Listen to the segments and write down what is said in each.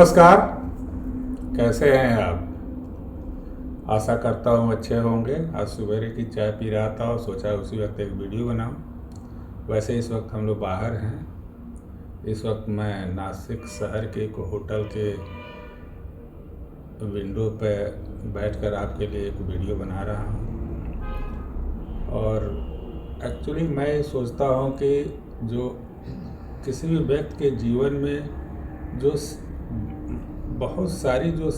नमस्कार। कैसे हैं आप? आशा करता हूँ अच्छे होंगे। आज सवेरे की चाय पी रहा था और सोचा उसी वक्त एक वीडियो बनाऊँ। वैसे इस वक्त हम लोग बाहर हैं। इस वक्त मैं नासिक शहर के एक होटल के विंडो पे बैठकर आपके लिए एक वीडियो बना रहा हूँ। और एक्चुअली मैं ये सोचता हूँ कि जो किसी भी व्यक्ति के जीवन में जो बहुत सारी जो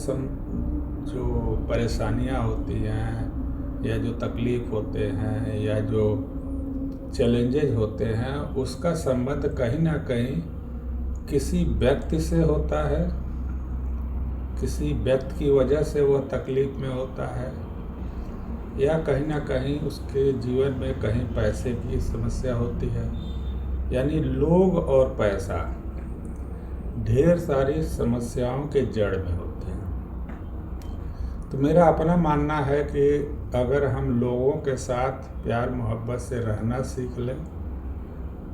परेशानियाँ होती हैं या जो तकलीफ़ होते हैं या जो चैलेंजेस होते हैं, उसका संबंध कहीं ना कहीं किसी व्यक्ति से होता है। किसी व्यक्ति की वजह से वह तकलीफ़ में होता है, या कहीं ना कहीं उसके जीवन में कहीं पैसे की समस्या होती है। यानी लोग और पैसा ढेर सारी समस्याओं के जड़ में होते हैं। तो मेरा अपना मानना है कि अगर हम लोगों के साथ प्यार मोहब्बत से रहना सीख लें,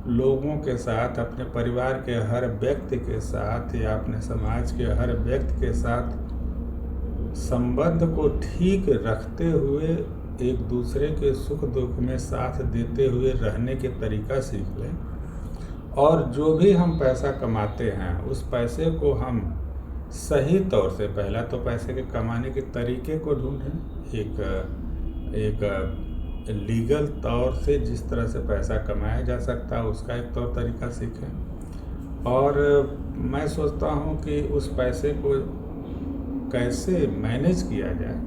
लोगों के साथ, अपने परिवार के हर व्यक्ति के साथ या अपने समाज के हर व्यक्ति के साथ संबंध को ठीक रखते हुए एक दूसरे के सुख दुख में साथ देते हुए रहने के तरीका सीख लें, और जो भी हम पैसा कमाते हैं उस पैसे को हम सही तौर से, पहला तो पैसे के कमाने के तरीके को ढूंढें। एक लीगल तौर से जिस तरह से पैसा कमाया जा सकता है उसका एक तौर तरीका सीखें। और मैं सोचता हूँ कि उस पैसे को कैसे मैनेज किया जाए।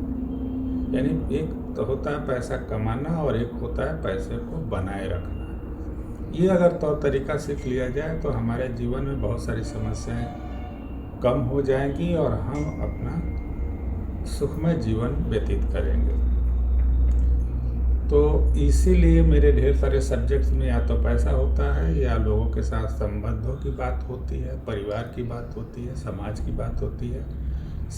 यानी एक तो होता है पैसा कमाना और एक होता है पैसे को बनाए रखना। ये अगर तौर तरीका सीख लिया जाए तो हमारे जीवन में बहुत सारी समस्याएं कम हो जाएंगी और हम अपना सुखमय जीवन व्यतीत करेंगे। तो इसीलिए मेरे ढेर सारे सब्जेक्ट्स में या तो पैसा होता है, या लोगों के साथ संबंधों की बात होती है, परिवार की बात होती है, समाज की बात होती है,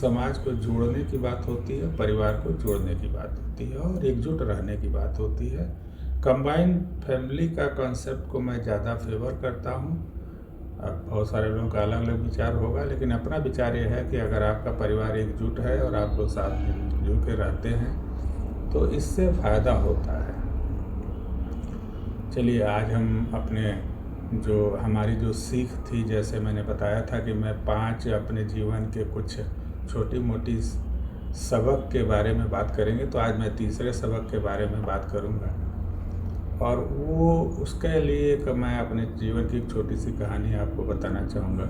समाज को जोड़ने की बात होती है, परिवार को जोड़ने की बात होती है, और एकजुट रहने की बात होती है। कंबाइंड फैमिली का कॉन्सेप्ट को मैं ज़्यादा फेवर करता हूँ। अब बहुत सारे लोगों का अलग अलग विचार होगा, लेकिन अपना विचार ये है कि अगर आपका परिवार एकजुट है और आप लोग साथ मिलजुल के रहते हैं तो इससे फ़ायदा होता है। चलिए आज हम अपने हमारी जो सीख थी, जैसे मैंने बताया था कि मैं 5 अपने जीवन के कुछ छोटी मोटी सबक के बारे में बात करेंगे, तो आज मैं तीसरे सबक के बारे में बात करूँगा। और वो उसके लिए कि मैं अपने जीवन की एक छोटी सी कहानी आपको बताना चाहूँगा।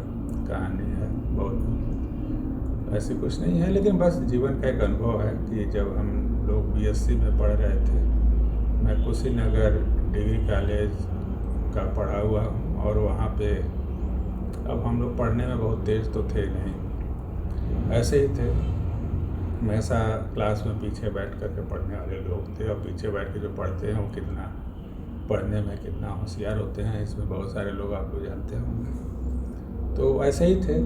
कहानी है, बहुत ऐसी कुछ नहीं है, लेकिन बस जीवन का एक अनुभव है कि जब हम लोग बीएससी में पढ़ रहे थे, मैं कुशीनगर डिग्री कॉलेज का पढ़ा हुआ हूँ, और वहाँ पे अब हम लोग पढ़ने में बहुत तेज़ तो थे नहीं, ऐसे ही थे। हमेशा क्लास में पीछे बैठ कर के पढ़ने वाले लोग थे, और पीछे बैठ के जो पढ़ते हैं वो पढ़ने में कितना होशियार होते हैं, इसमें बहुत सारे लोग आप लोग जानते होंगे। तो ऐसे ही थे,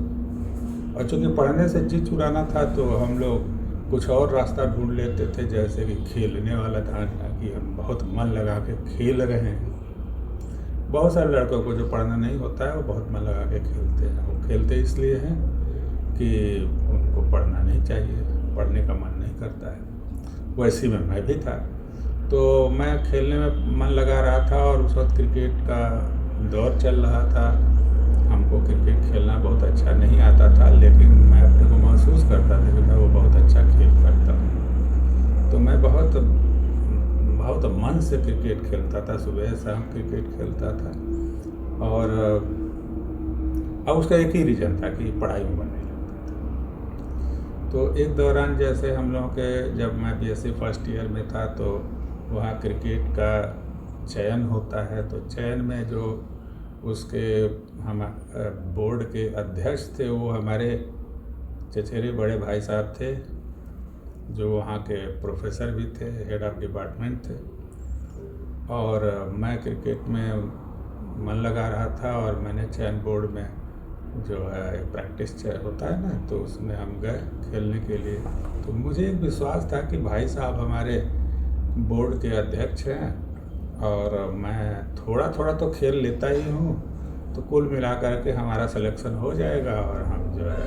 और चूँकि पढ़ने से जी चुराना था तो हम लोग कुछ और रास्ता ढूंढ लेते थे, जैसे कि खेलने वाला था कि हम बहुत मन लगा के खेल रहे हैं। बहुत सारे लड़कों को जो पढ़ना नहीं होता है वो बहुत मन लगा के खेलते हैं। वो खेलते इसलिए हैं कि उनको पढ़ना नहीं चाहिए, पढ़ने का मन नहीं करता है। वैसे में मैं भी था, तो मैं खेलने में मन लगा रहा था, और उस वक्त क्रिकेट का दौर चल रहा था। हमको क्रिकेट खेलना बहुत अच्छा नहीं आता था, लेकिन मैं अपने को महसूस करता था कि मैं वो बहुत अच्छा खेल सकता हूँ। तो मैं बहुत बहुत मन से क्रिकेट खेलता था, सुबह शाम क्रिकेट खेलता था। और अब उसका एक ही रीज़न था कि पढ़ाई में मन नहीं लगता था। तो एक दौरान जैसे हम लोगों के, जब मैं बीएससी फर्स्ट ईयर में था, तो वहाँ क्रिकेट का चयन होता है। तो चयन में जो उसके हम बोर्ड के अध्यक्ष थे, वो हमारे चचेरे बड़े भाई साहब थे, जो वहाँ के प्रोफेसर भी थे, हेड ऑफ डिपार्टमेंट थे। और मैं क्रिकेट में मन लगा रहा था, और मैंने चयन बोर्ड में जो है प्रैक्टिस होता है ना, तो उसमें हम गए खेलने के लिए। तो मुझे एक विश्वास था कि भाई साहब हमारे बोर्ड के अध्यक्ष हैं, और मैं थोड़ा थोड़ा तो खेल लेता ही हूँ, तो कुल मिलाकर के हमारा सिलेक्शन हो जाएगा और हम जो है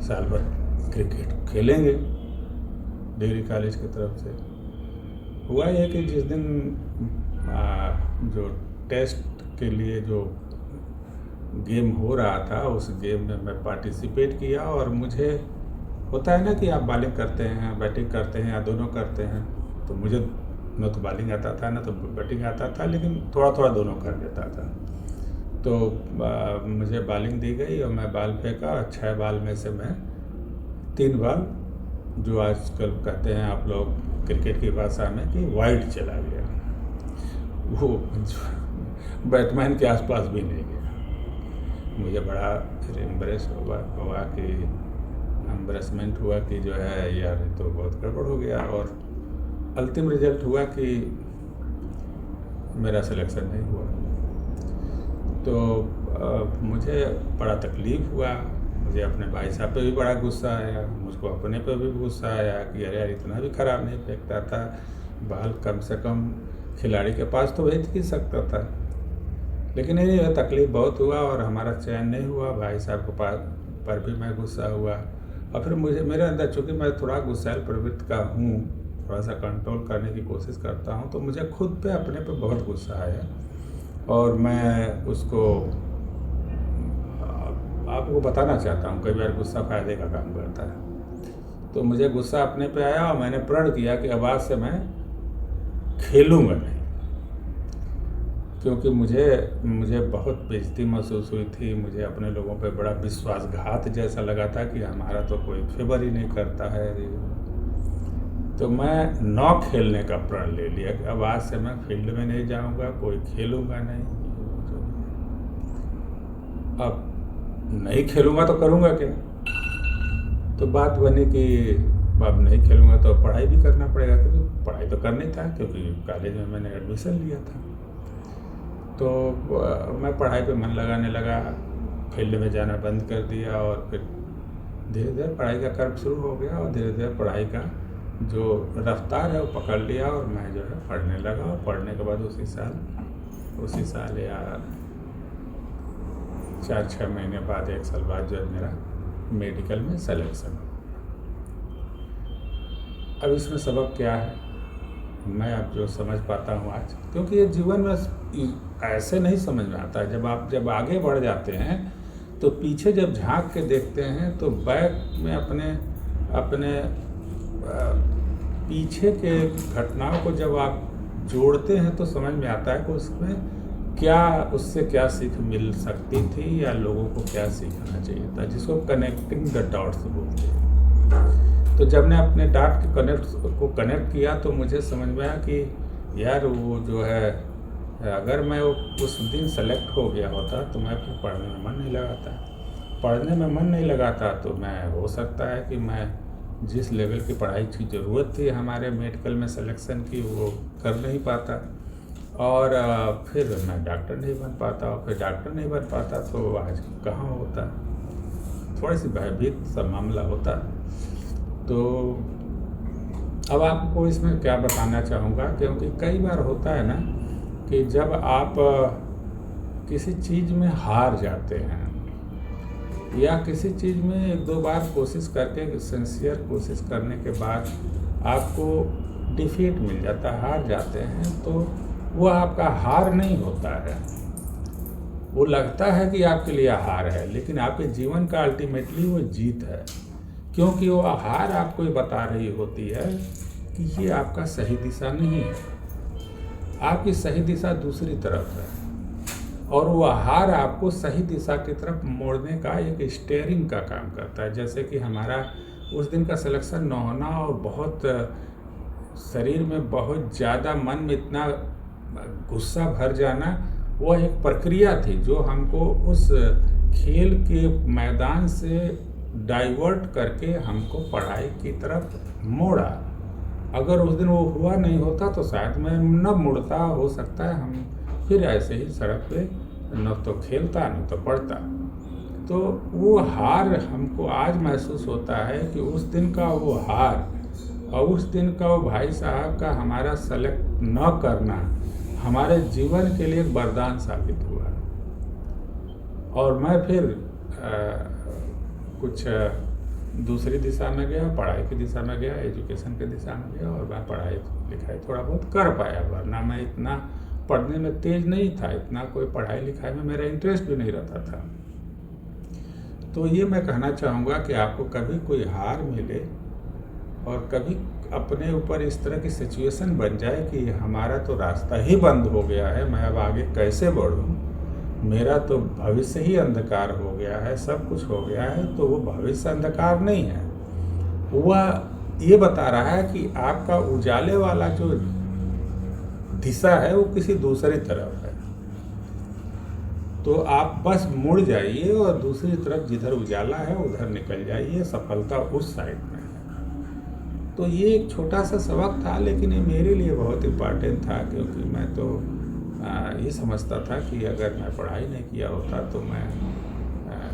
साल भर क्रिकेट खेलेंगे डिग्री कॉलेज की तरफ से। हुआ ये कि जिस दिन जो टेस्ट के लिए जो गेम हो रहा था उस गेम में मैं पार्टिसिपेट किया, और मुझे होता है ना कि आप बॉलिंग करते हैं, बैटिंग करते हैं या दोनों करते हैं, तो मुझे न तो बॉलिंग आता था न तो बैटिंग आता था, लेकिन थोड़ा थोड़ा दोनों कर लेता था। तो मुझे बॉलिंग दी गई और मैं बॉल फेंका, 6 बॉल में से मैं 3 बॉल, जो आजकल कहते हैं आप लोग क्रिकेट की भाषा में कि वाइड चला गया, वो बैट्समैन के आसपास भी नहीं गया। मुझे बड़ा एम्बरेसमेंट हुआ कि जो है यार ये तो बहुत गड़बड़ हो गया, और अंतिम रिजल्ट हुआ कि मेरा सिलेक्शन नहीं हुआ। तो मुझे बड़ा तकलीफ़ हुआ, मुझे अपने भाई साहब पे भी बड़ा गुस्सा आया, मुझको अपने पे भी गुस्सा आया कि अरे यार इतना भी ख़राब नहीं फेंकता था, बॉल कम से कम खिलाड़ी के पास तो भेज ही सकता था। लेकिन ये तकलीफ़ बहुत हुआ और हमारा चयन नहीं हुआ। भाई साहब के पास पर भी मैं गुस्सा हुआ, और फिर मेरे अंदर, चूँकि मैं थोड़ा गुस्सैल प्रवृत्ति का हूँ, थोड़ा सा कंट्रोल करने की कोशिश करता हूँ, तो मुझे खुद पे अपने पे बहुत गुस्सा आया, और मैं उसको आपको बताना चाहता हूँ। कई बार गुस्सा फ़ायदे का काम करता है। तो मुझे गुस्सा अपने पे आया और मैंने प्रण किया कि अब आज से मैं खेलूँगा नहीं, क्योंकि मुझे बहुत बेइज्जती महसूस हुई थी। मुझे अपने लोगों पे बड़ा विश्वासघात जैसा लगा था कि हमारा तो कोई फेवर ही नहीं करता है। तो मैं न खेलने का प्रण ले लिया कि अब आज से मैं फील्ड में नहीं जाऊंगा, कोई खेलूंगा नहीं। अब नहीं खेलूंगा तो करूंगा क्या? तो बात बनी कि अब नहीं खेलूंगा तो पढ़ाई भी करना पड़ेगा, क्योंकि पढ़ाई तो करनी था, क्योंकि कॉलेज में मैंने एडमिशन लिया था। तो मैं पढ़ाई पे मन लगाने लगा, फील्ड में जाना बंद कर दिया, और फिर धीरे धीरे पढ़ाई का कर्व शुरू हो गया, और धीरे धीरे पढ़ाई का जो रफ्तार है वो पकड़ लिया, और मैं जो है पढ़ने लगा। और पढ़ने के बाद उसी साल या 4-6 महीने बाद, 1 साल बाद जो है मेरा मेडिकल में सिलेक्शन। अब इसमें सबक क्या है, मैं अब जो समझ पाता हूँ आज, क्योंकि ये जीवन में ऐसे नहीं समझ में आता है। जब आगे बढ़ जाते हैं तो पीछे जब झांक के देखते हैं तो बैक में अपने पीछे के घटनाओं को जब आप जोड़ते हैं तो समझ में आता है कि उससे क्या सीख मिल सकती थी, या लोगों को क्या सीखना चाहिए था, जिसको कनेक्टिंग द डॉट्स बोलते हैं। तो जब मैं अपने डॉट को कनेक्ट किया तो मुझे समझ में आया कि यार वो जो है, अगर मैं उस दिन सेलेक्ट हो गया होता तो मैं फिर पढ़ने में मन नहीं लगाता तो मैं, हो सकता है कि मैं जिस लेवल की पढ़ाई की ज़रूरत थी हमारे मेडिकल में सिलेक्शन की, वो कर नहीं पाता, और फिर मैं डॉक्टर नहीं बन पाता, और फिर डॉक्टर नहीं बन पाता तो आज कहाँ होता। थोड़ी सी भयभीत सा मामला होता। तो अब आपको इसमें क्या बताना चाहूँगा, क्योंकि कई बार होता है ना कि जब आप किसी चीज़ में हार जाते हैं, या किसी चीज़ में 1-2 बार कोशिश करके, सिंसियर कोशिश करने के बाद आपको डिफीट मिल जाता है, हार जाते हैं, तो वो आपका हार नहीं होता है। वो लगता है कि आपके लिए हार है, लेकिन आपके जीवन का अल्टीमेटली वो जीत है, क्योंकि वो हार आपको ये बता रही होती है कि ये आपका सही दिशा नहीं है, आपकी सही दिशा दूसरी तरफ है, और वो हार आपको सही दिशा की तरफ मोड़ने का एक स्टीयरिंग का काम करता है। जैसे कि हमारा उस दिन का सिलेक्शन न होना और बहुत शरीर में बहुत ज़्यादा, मन में इतना गुस्सा भर जाना, वो एक प्रक्रिया थी जो हमको उस खेल के मैदान से डाइवर्ट करके हमको पढ़ाई की तरफ मोड़ा। अगर उस दिन वो हुआ नहीं होता तो शायद मैं न मुड़ता, हो सकता है हम फिर ऐसे ही सड़क पे न तो खेलता न तो पढ़ता। तो वो हार हमको आज महसूस होता है कि उस दिन का वो हार और उस दिन का वो भाई साहब का हमारा सेलेक्ट न करना हमारे जीवन के लिए एक वरदान साबित हुआ। और मैं फिर कुछ दूसरी दिशा में गया, पढ़ाई की दिशा में गया, एजुकेशन की दिशा में गया और मैं पढ़ाई लिखाई थोड़ा बहुत कर पाया, वरना मैं इतना पढ़ने में तेज नहीं था, इतना कोई पढ़ाई लिखाई में मेरा इंटरेस्ट भी नहीं रहता था। तो ये मैं कहना चाहूँगा कि आपको कभी कोई हार मिले और कभी अपने ऊपर इस तरह की सिचुएशन बन जाए कि हमारा तो रास्ता ही बंद हो गया है, मैं अब आगे कैसे बढ़ूँ, मेरा तो भविष्य ही अंधकार हो गया है, सब कुछ हो गया है, तो वो भविष्य अंधकार नहीं है, वह ये बता रहा है कि आपका उजाले वाला जो दिशा है वो किसी दूसरी तरफ है। तो आप बस मुड़ जाइए और दूसरी तरफ जिधर उजाला है उधर निकल जाइए, सफलता उस साइड में है। तो ये एक छोटा सा सबक था, लेकिन ये मेरे लिए बहुत इम्पॉर्टेंट था, क्योंकि मैं तो ये समझता था कि अगर मैं पढ़ाई नहीं किया होता तो मैं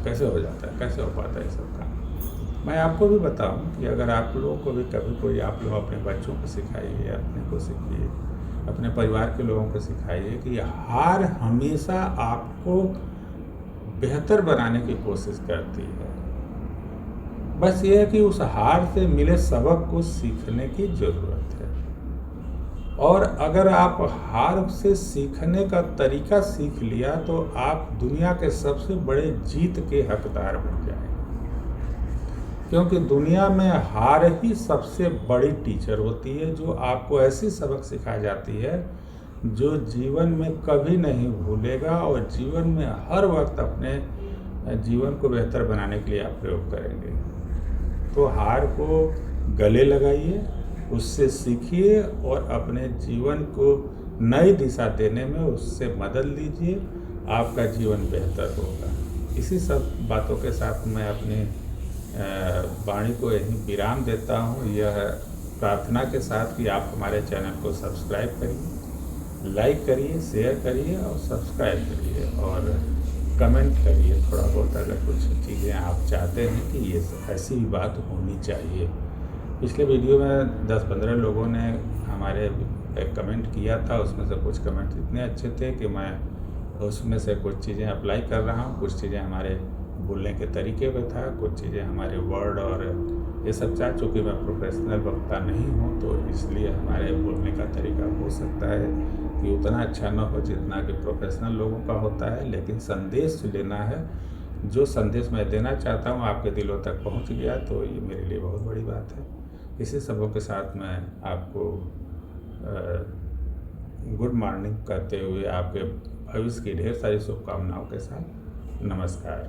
कैसे हो जाता, कैसे हो पाता ये सब काम। मैं आपको भी बताऊं कि अगर आप लोगों को भी कभी कोई, आप लोग अपने बच्चों को सिखाइए, अपने को सीखिए, अपने परिवार के लोगों को सिखाइए कि हार हमेशा आपको बेहतर बनाने की कोशिश करती है। बस ये है कि उस हार से मिले सबक को सीखने की ज़रूरत है, और अगर आप हार से सीखने का तरीका सीख लिया तो आप दुनिया के सबसे बड़े जीत के हकदार बन जाएंगे, क्योंकि दुनिया में हार ही सबसे बड़ी टीचर होती है, जो आपको ऐसी सबक सिखा जाती है जो जीवन में कभी नहीं भूलेगा, और जीवन में हर वक्त अपने जीवन को बेहतर बनाने के लिए आप प्रयोग करेंगे। तो हार को गले लगाइए, उससे सीखिए और अपने जीवन को नई दिशा देने में उससे मदद लीजिए, आपका जीवन बेहतर होगा। इसी सब बातों के साथ मैं अपनी वाणी को यहीं विराम देता हूँ, यह प्रार्थना के साथ कि आप हमारे चैनल को सब्सक्राइब करिए, लाइक करिए, शेयर करिए और सब्सक्राइब करिए, और कमेंट करिए थोड़ा बहुत, अगर कुछ चीज़ें आप चाहते हैं कि ये ऐसी भी बात होनी चाहिए। पिछले वीडियो में 10-15 लोगों ने हमारे कमेंट किया था, उसमें से कुछ कमेंट इतने अच्छे थे कि मैं उसमें से कुछ चीज़ें अप्लाई कर रहा हूँ, कुछ चीज़ें हमारे बोलने के तरीके पे था, कुछ चीज़ें हमारे वर्ड और ये सब चाह, चूँकि मैं प्रोफेशनल वक्ता नहीं हूँ तो इसलिए हमारे बोलने का तरीका हो सकता है कि उतना अच्छा न हो जितना कि प्रोफेशनल लोगों का होता है, लेकिन संदेश लेना है, जो संदेश मैं देना चाहता हूँ आपके दिलों तक पहुँच गया तो ये मेरे लिए बहुत बड़ी बात है। इसी सबों के साथ मैं आपको गुड मॉर्निंग कहते हुए आपके भविष्य की ढेर सारी शुभकामनाओं के साथ नमस्कार।